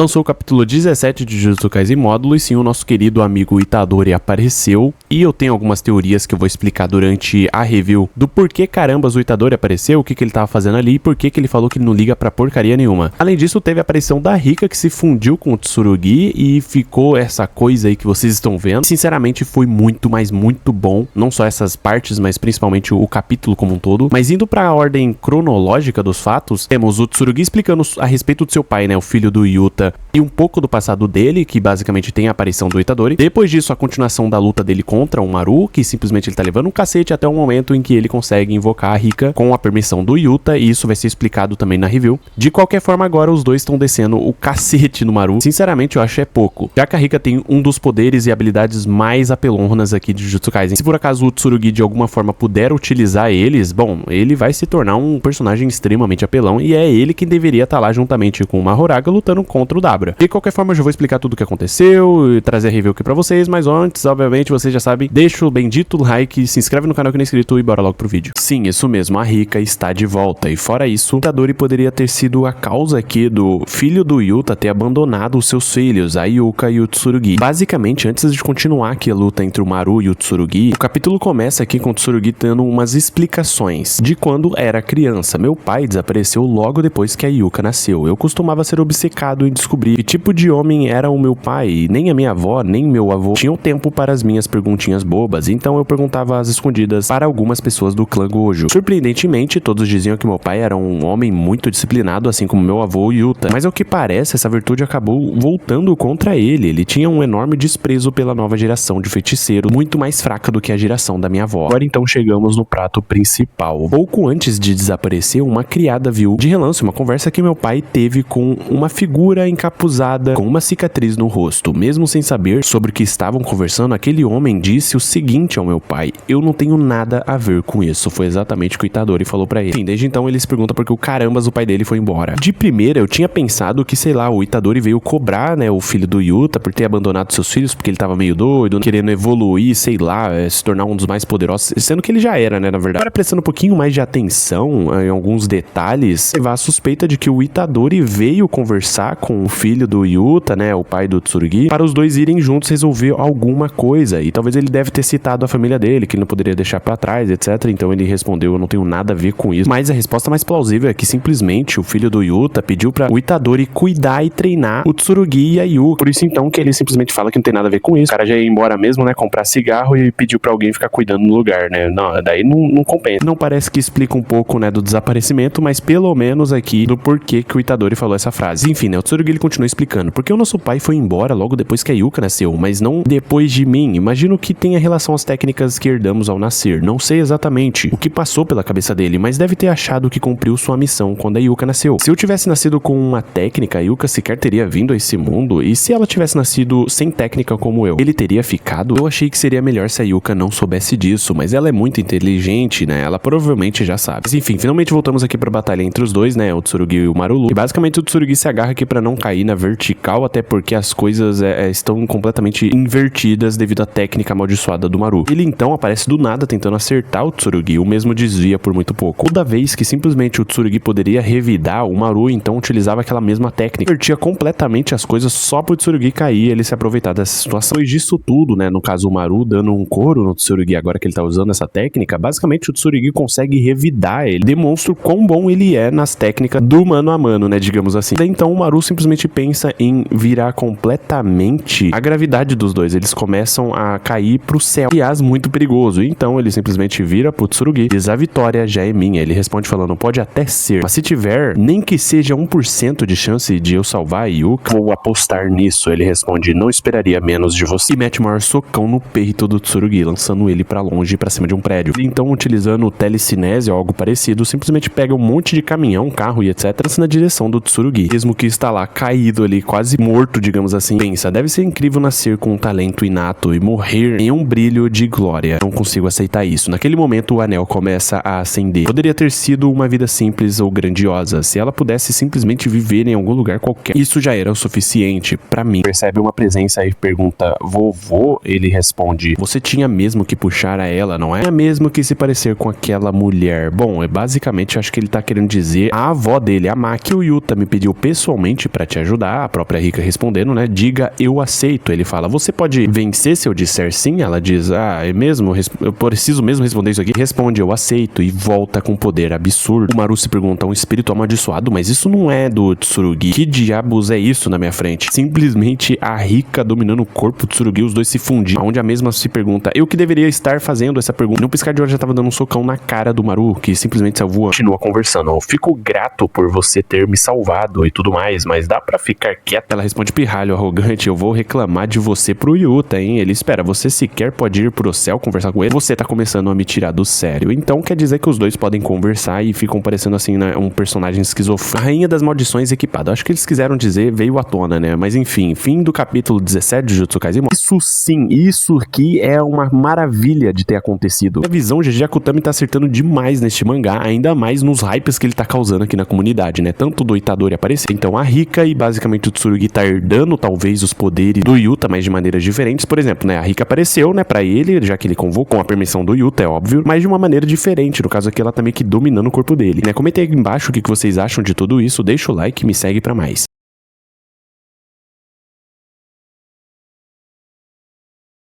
Lançou o capítulo 17 de Jujutsu Kaisen módulo e sim, o nosso querido amigo Itadori apareceu. E eu tenho algumas teorias que eu vou explicar durante a review do porquê carambas o Itadori apareceu, o que ele tava fazendo ali e por que ele falou que ele não liga pra porcaria nenhuma. Além disso, teve a aparição da Rika que se fundiu com o Tsurugi e ficou essa coisa aí que vocês estão vendo. Sinceramente, foi muito, mas muito bom. Não só essas partes, mas principalmente o capítulo como um todo. Mas indo pra ordem cronológica dos fatos, temos o Tsurugi explicando a respeito do seu pai, né, o filho do Yuta, e um pouco do passado dele, que basicamente tem a aparição do Itadori. Depois disso, a continuação da luta dele contra o Maru, que simplesmente ele tá levando um cacete até o momento em que ele consegue invocar a Rika com a permissão do Yuta, e isso vai ser explicado também na review. De qualquer forma, agora os dois estão descendo o cacete no Maru. Sinceramente, eu acho pouco, já que a Rika tem um dos poderes e habilidades mais apelões aqui de Jujutsu Kaisen. Se por acaso o Tsurugi de alguma forma puder utilizar eles, bom, ele vai se tornar um personagem extremamente apelão, e é ele que deveria estar lá juntamente com o Mahoraga lutando contra o Dabra. De qualquer forma, eu já vou explicar tudo o que aconteceu e trazer a review aqui pra vocês, mas antes, obviamente, vocês já sabem, deixa o bendito like, se inscreve no canal que não é inscrito e bora logo pro vídeo. Sim, isso mesmo, a Rika está de volta, e fora isso, o Itadori poderia ter sido a causa aqui do filho do Yuta ter abandonado os seus filhos, a Yuka e o Tsurugi. Basicamente, antes de continuar aqui a luta entre o Maru e o Tsurugi, o capítulo começa aqui com o Tsurugi dando umas explicações de quando era criança. Meu pai desapareceu logo depois que a Yuka nasceu. Eu costumava ser obcecado em descobrir que tipo de homem era o meu pai, e nem a minha avó, nem meu avô tinham tempo para as minhas perguntinhas bobas, então eu perguntava às escondidas para algumas pessoas do clã Gojo. Surpreendentemente, todos diziam que meu pai era um homem muito disciplinado, assim como meu avô Yuta, mas ao que parece, essa virtude acabou voltando contra ele. Ele tinha um enorme desprezo pela nova geração de feiticeiros, muito mais fraca do que a geração da minha avó. Agora então chegamos no prato principal. Pouco antes de desaparecer, uma criada viu de relance uma conversa que meu pai teve com uma figura encapuzada com uma cicatriz no rosto. Mesmo sem saber sobre o que estavam conversando, aquele homem disse o seguinte ao meu pai: eu não tenho nada a ver com isso. Foi exatamente o que o Itadori falou pra ele. Enfim, desde então ele se pergunta porque o carambas o pai dele foi embora. De primeira eu tinha pensado que, sei lá, o Itadori veio cobrar, né, o filho do Yuta por ter abandonado seus filhos porque ele tava meio doido, querendo evoluir, sei lá, se tornar um dos mais poderosos, sendo que ele já era, né, na verdade. Agora, prestando um pouquinho mais de atenção em alguns detalhes, levar a suspeita de que o Itadori veio conversar com o filho do Yuta, né, o pai do Tsurugi, para os dois irem juntos resolver alguma coisa, e talvez ele deve ter citado a família dele, que ele não poderia deixar pra trás, etc. Então ele respondeu: eu não tenho nada a ver com isso. Mas a resposta mais plausível é que simplesmente o filho do Yuta pediu pra o Itadori cuidar e treinar o Tsurugi e a Yuka. Por isso então que ele simplesmente fala que não tem nada a ver com isso. O cara já ia embora mesmo, né, comprar cigarro e pediu pra alguém ficar cuidando no lugar, né. Não, daí não compensa. Não parece que explica um pouco, né, do desaparecimento, mas pelo menos aqui do porquê que o Itadori falou essa frase. Enfim, né, o Tsurugi ele continua explicando: porque o nosso pai foi embora logo depois que a Yuka nasceu, mas não depois de mim. Imagino que tenha relação às técnicas que herdamos ao nascer. Não sei exatamente o que passou pela cabeça dele, mas deve ter achado que cumpriu sua missão quando a Yuka nasceu. Se eu tivesse nascido com uma técnica, a Yuka sequer teria vindo a esse mundo, e se ela tivesse nascido sem técnica como eu, ele teria ficado? Eu achei que seria melhor se a Yuka não soubesse disso, mas ela é muito inteligente, né, ela provavelmente já sabe. Mas enfim, finalmente voltamos aqui pra batalha entre os dois, né, o Tsurugi e o Marulu, e basicamente o Tsurugi se agarra aqui pra não cair na vertical, até porque as coisas estão completamente invertidas devido à técnica amaldiçoada do Maru. Ele então aparece do nada tentando acertar o Tsurugi, o mesmo desvia por muito pouco. Toda vez que simplesmente o Tsurugi poderia revidar, o Maru então utilizava aquela mesma técnica, invertia completamente as coisas só pro Tsurugi cair e ele se aproveitar dessa situação. Depois disso tudo, né, no caso o Maru dando um couro no Tsurugi agora que ele tá usando essa técnica, basicamente o Tsurugi consegue revidar ele, demonstra o quão bom ele é nas técnicas do mano a mano, né, digamos assim. Daí então o Maru simplesmente pensa em virar completamente a gravidade dos dois, eles começam a cair pro céu, aliás, muito perigoso. Então ele simplesmente vira pro Tsurugi e diz: a vitória já é minha. Ele responde falando: pode até ser, mas se tiver nem que seja 1% de chance de eu salvar a Yuka, vou apostar nisso. Ele responde: não esperaria menos de você, e mete o maior socão no peito do Tsurugi, lançando ele pra longe, pra cima de um prédio. E então, utilizando o telecinese ou algo parecido, simplesmente pega um monte de caminhão, carro e etc na direção do Tsurugi, mesmo que está lá caído ali, quase morto, digamos assim. Pensa, deve ser incrível nascer com um talento inato e morrer em um brilho de glória. Não consigo aceitar isso. Naquele momento o anel começa a acender. Poderia ter sido uma vida simples ou grandiosa, se ela pudesse simplesmente viver em algum lugar qualquer. Isso já era o suficiente pra mim. Percebe uma presença e pergunta: vovô? Ele responde: você tinha mesmo que puxar a ela, não é? Tinha mesmo que se parecer com aquela mulher. Bom, basicamente acho que ele tá querendo dizer a avó dele, a Maki. O Yuta me pediu pessoalmente pra te ajudar, a própria Rika respondendo, né? Diga, eu aceito. Ele fala, você pode vencer se eu disser sim? Ela diz, é mesmo? Eu preciso mesmo responder isso aqui? Responde, eu aceito, e volta com poder absurdo. O Maru se pergunta, um espírito amaldiçoado? Mas isso não é do Tsurugi. Que diabos é isso na minha frente? Simplesmente a Rika dominando o corpo do Tsurugi, os dois se fundindo, onde a mesma se pergunta, eu que deveria estar fazendo essa pergunta? No piscar de olhos já tava dando um socão na cara do Maru, que simplesmente saiu voando. Continua conversando, eu fico grato por você ter me salvado e tudo mais, mas dá pra ficar quieta? Ela responde, pirralho arrogante, eu vou reclamar de você pro Yuta, hein? Ele espera, você sequer pode ir pro céu conversar com ele? Você tá começando a me tirar do sério. Então quer dizer que os dois podem conversar e ficam parecendo assim, né, um personagem esquizofrênico. A rainha das maldições equipada. Acho que eles quiseram dizer, veio à tona, né? Mas enfim, fim do capítulo 17 de Jujutsu Kaisen. Isso sim, isso aqui é uma maravilha de ter acontecido. A visão, GG Akutami tá acertando demais neste mangá, ainda mais nos hypes que ele tá causando aqui na comunidade, né? Tanto do Itadori aparecer, então a Rika e basicamente o Tsurugi tá herdando talvez os poderes do Yuta, mas de maneiras diferentes. Por exemplo, né? A Rika apareceu, né, pra ele, já que ele convocou com a permissão do Yuta, é óbvio, mas de uma maneira diferente. No caso aqui, ela tá meio que dominando o corpo dele, né? Comenta aí embaixo o que vocês acham de tudo isso, deixa o like e me segue pra mais.